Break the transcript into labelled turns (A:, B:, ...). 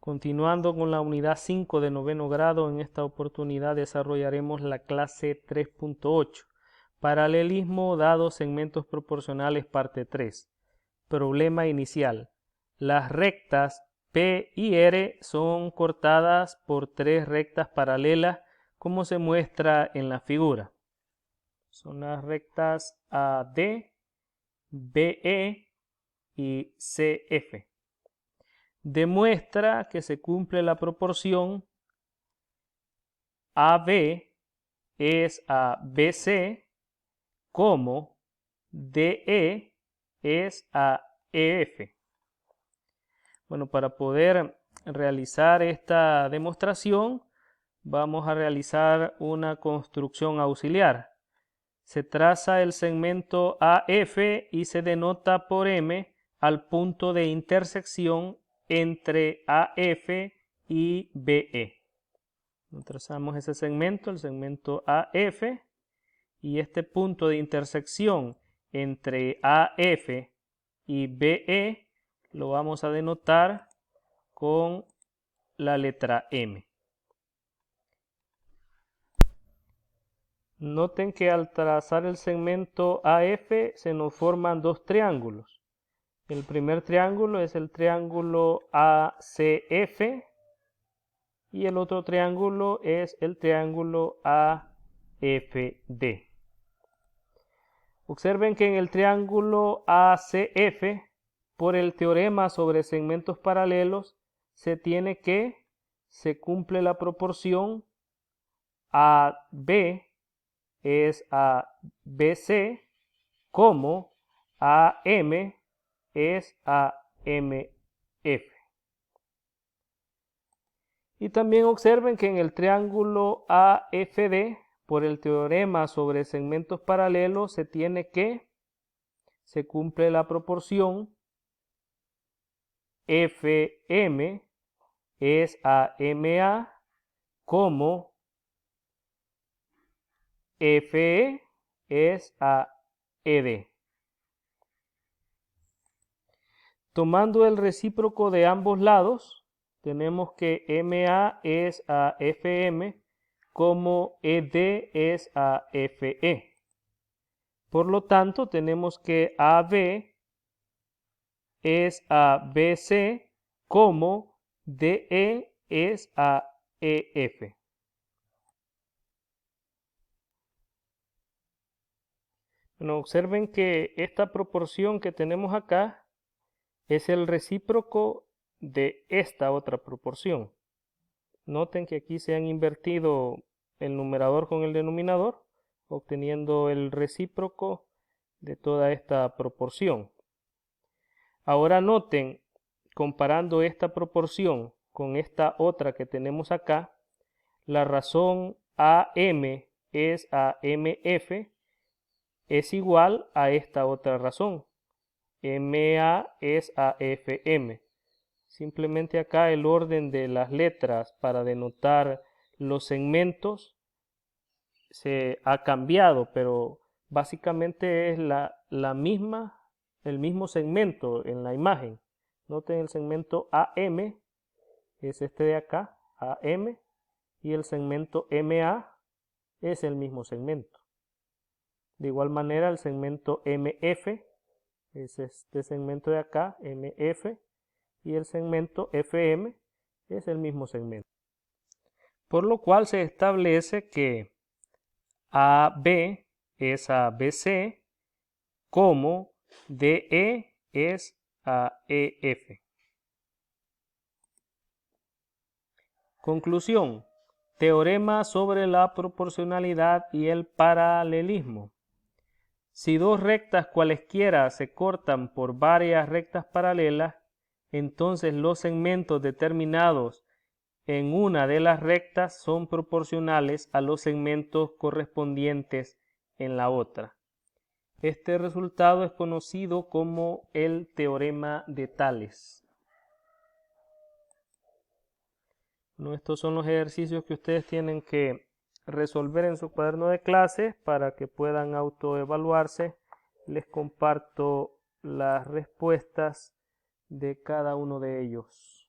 A: Continuando con la unidad 5 de noveno grado, en esta oportunidad desarrollaremos la clase 3.8, paralelismo dados segmentos proporcionales, parte 3. Problema inicial. Las rectas P y R son cortadas por tres rectas paralelas, como se muestra en la figura. Son las rectas AD, BE y CF. Demuestra que se cumple la proporción AB es a BC como DE es a EF. Bueno, para poder realizar esta demostración vamos a realizar una construcción auxiliar. Se traza el segmento AF y se denota por M al punto de intersección entre AF y BE. Trazamos ese segmento, el segmento AF, y este punto de intersección entre AF y BE lo vamos a denotar con la letra M. Noten que al trazar el segmento AF se nos forman dos triángulos. El primer triángulo es el triángulo ACF y el otro triángulo es el triángulo AFD. Observen que en el triángulo ACF, por el teorema sobre segmentos paralelos, se cumple la proporción AB es a BC como AM es a MF. Y también observen que en el triángulo AFD, por el teorema sobre segmentos paralelos, se cumple la proporción FM es a MA como FE es a ED. Tomando el recíproco de ambos lados, tenemos que MA es a FM como ED es a FE. Por lo tanto, tenemos que AB es a BC como DE es a EF. Bueno, observen que esta proporción que tenemos acá es el recíproco de esta otra proporción. Noten que aquí se han invertido el numerador con el denominador, obteniendo el recíproco de toda esta proporción. Ahora noten, comparando esta proporción con esta otra que tenemos acá, la razón AM es a MF es igual a esta otra razón. MA es a FM. Simplemente acá el orden de las letras para denotar los segmentos se ha cambiado, pero básicamente es el mismo segmento en la imagen. Noten el segmento AM, es este de acá, AM, y el segmento MA es el mismo segmento. De igual manera el segmento MF es este segmento de acá, MF, y el segmento FM es el mismo segmento. Por lo cual se establece que AB es a BC como DE es a EF. Conclusión. Teorema sobre la proporcionalidad y el paralelismo. Si dos rectas cualesquiera se cortan por varias rectas paralelas, entonces los segmentos determinados en una de las rectas son proporcionales a los segmentos correspondientes en la otra. Este resultado es conocido como el teorema de Tales. Bueno, estos son los ejercicios que ustedes tienen que resolver en su cuaderno de clases para que puedan autoevaluarse. Les comparto las respuestas de cada uno de ellos.